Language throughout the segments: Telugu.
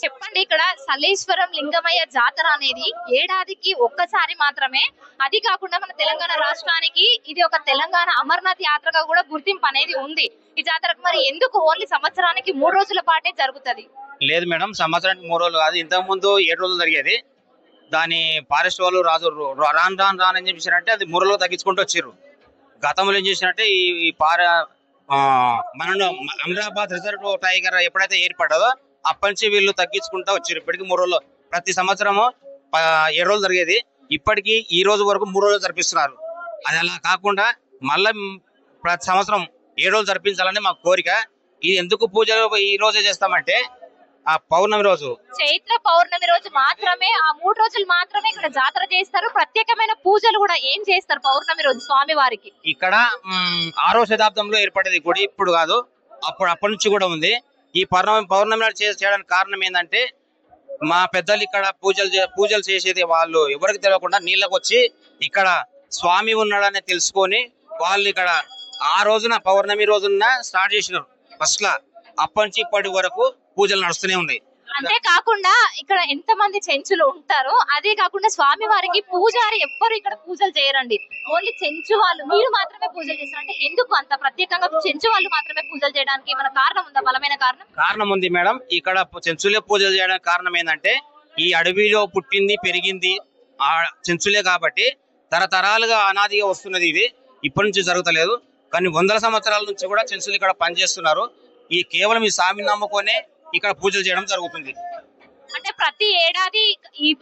చెప్పండి, ఇక్కడ సలేశ్వరం లింగమయ్య జాతర అనేది ఏడాదికి ఒక్కసారి మాత్రమే. అది కాకుండా మన తెలంగాణ రాష్ట్రానికి ఇది ఒక తెలంగాణ అమర్నాథ్ యాత్రగా కూడా గుర్తింపు అనేది ఉంది. ఈ జాతరకు మరి ఎందుకు ఓన్లీ సంవత్సరానికి 3 రోజుల పాటే జరుగుతుంది? లేదు మేడం, సంవత్సరానికి 3 రోజులు కాదు, ఇంతకు ముందు 7 రోజులు జరిగేది. దాని ఫారెస్ట్ వాళ్ళు రాజు రాను ఏం చేశారంటే అది 3 రోజులు తగ్గించుకుంటూ వచ్చారు. గతంలో ఏం చేసినట్టే ఈ మన అమరాబాద్ రిజర్వ్ టైగర్ ఎప్పుడైతే ఏర్పడ్డదో అప్పటి నుంచి వీళ్ళు తగ్గించుకుంటూ వచ్చారు. ఇప్పటికి 3 రోజులు, ప్రతి సంవత్సరము 7 రోజులు జరిగేది, ఇప్పటికి ఈ రోజు వరకు 3 రోజులు జరిపిస్తున్నారు. అది అలా కాకుండా మళ్ళీ ప్రతి సంవత్సరం 7 రోజులు జరిపించాలని మా కోరిక. ఇది ఎందుకు పూజలు ఈ రోజే చేస్తామంటే ఆ పౌర్ణమి రోజు, చైత్ర పౌర్ణమి రోజు మాత్రమే, ఆ 3 రోజులు మాత్రమే ఇక్కడ జాతర చేస్తారు. ప్రత్యేకమైన పూజలు కూడా ఏం చేస్తారు పౌర్ణమి రోజు స్వామి వారికి? ఇక్కడ 6వ శతాబ్దంలో ఏర్పడేది గుడి, ఇప్పుడు కాదు, అప్పటి నుంచి కూడా ఉంది. ఈ పౌర్ణమి నాడు చేయడానికి కారణం ఏంటంటే మా పెద్దలు ఇక్కడ పూజలు చేసేది వాళ్ళు ఎవరికి తెలియకుండా నీళ్ళకి వచ్చి ఇక్కడ స్వామి ఉన్నాడని తెలుసుకొని వాళ్ళు ఇక్కడ ఆ రోజున పౌర్ణమి రోజున స్టార్ట్ చేసినారు ఫస్ట్ లా. అప్పటి నుంచి ఇప్పటి వరకు పూజలు నడుస్తూనే ఉన్నాయి. అంతేకాకుండా ఇక్కడ ఎంత మంది చెంచులు ఉంటారు, అదే కాకుండా స్వామి వారికి పూజారి ఎవ్వరు ఇక్కడ పూజలు చేయరండి, ఓన్లీ చెంచు వాళ్ళు మీరు మాత్రమే పూజలు చేస్తారు. అంటే ఎందుకు అంత ప్రత్యేకంగా చెంచు వాళ్ళు మాత్రమే పూజలు చేయడానికి ఏమైనా కారణం ఉందా? బలమైన కారణం ఉంది మేడం. ఇక్కడ చెంచులే పూజలు చేయడానికి కారణం ఏంటంటే ఈ అడవిలో పుట్టింది పెరిగింది ఆ చెంచులే కాబట్టి తరతరాలుగా అనాదిగా వస్తున్నది. ఇది ఇప్పటి నుంచి జరుగుతలేదు, కానీ 100 సంవత్సరాల నుంచి కూడా చెంచులు ఇక్కడ పనిచేస్తున్నారు. ఈ కేవలం ఈ స్వామిని నమ్ముకొనే ఇక్కడ పూజలు చేయడం జరుగుతుంది. అంటే ప్రతి ఏడాది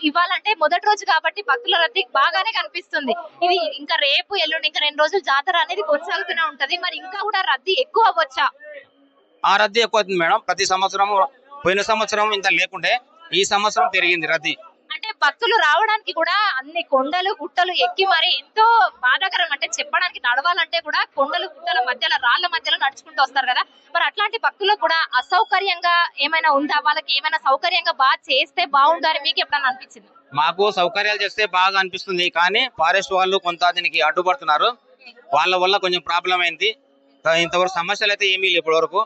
ఇవ్వాలంటే మొదటి రోజు కాబట్టి భక్తుల రద్దీ బాగానే కనిపిస్తుంది. ఇది ఇంకా రేపు ఎల్లుండి ఇంకా 2 రోజులు జాతర అనేది కొనసాగుతూనే ఉంటది. మరి ఇంకా కూడా రద్దీ ఎక్కువ అవ్వచ్చా? ఆ రద్దీ ఎక్కువ అవుతుంది మేడం. ప్రతి సంవత్సరం, పోయిన సంవత్సరం ఇంత లేకుంటే ఈ సంవత్సరం పెరిగింది రద్దీ. అంటే భక్తులు రావడానికి కూడా అన్ని కొండలు గుట్టలు ఎక్కి మరి ఎంతో బాధాకరం. అంటే చెప్పడానికి నడవాలంటే కూడా కొండలు గుట్టల మధ్యలో రాళ్ల మధ్యలో నడుచుకుంటూ వస్తారు కదా. మరి అట్లాంటి భక్తులకు కూడా అసౌకర్యంగా ఏమైనా ఉందా? వాళ్ళకి ఏమైనా సౌకర్యంగా బాగా చేస్తే బాగుంటారు మీకు ఎప్పుడన్నా అనిపించింది? మాకు సౌకర్యాలు చేస్తే బాగా అనిపిస్తుంది, కానీ ఫారెస్ట్ వాళ్ళు కొంత దీనికి అడ్డుపడుతున్నారు. వాళ్ళ వల్ల కొంచెం ప్రాబ్లం అయింది. ఇంతవరకు సమస్యలు అయితే ఏమీ లేవు. ఇప్పటి వరకు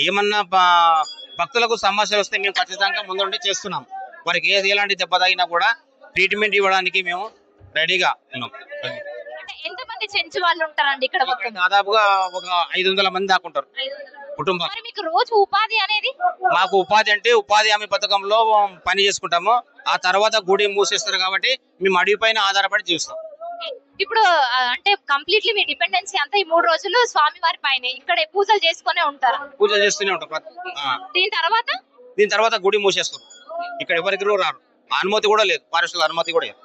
ఏమన్నా భక్తులకు సమస్యలు వస్తే మేము ఖచ్చితంగా ముందుండి చేస్తున్నాం. వారికి ఎలాంటి దెబ్బ తగినా కూడా ట్రీట్మెంట్ ఇవ్వడానికి మేము రెడీగా ఉన్నాం. ఎంతమంది చెంచు వాళ్ళు ఉంటారండి ఇక్కడ? దాదాపుగా ఒక 500 మంది దాకా ఉంటారు కుటుంబం. మీకు రోజు ఉపాధి అనేది? మాకు ఉపాధి అంటే ఉపాధి హామీ పథకంలో పని చేసుకుంటాము. ఆ తర్వాత గుడి మూసేస్తారు కాబట్టి మేము అడవి పైన ఆధారపడి జీవిస్తాం. ఇప్పుడు అంటే కంప్లీట్లీ మీ డిపెండెన్సీ అంతా ఈ 3 రోజులు స్వామి వారి పైన ఇక్కడ పూజలు చేసుకునే ఉంటారు? పూజలు చేస్తూనే ఉంటాం. దీని తర్వాత గుడి మూసేస్తారు. ఇక్కడ ఎవరికి రారు, అనుమతి కూడా లేదు, ఫారెస్ట్ అనుమతి కూడా లేదు.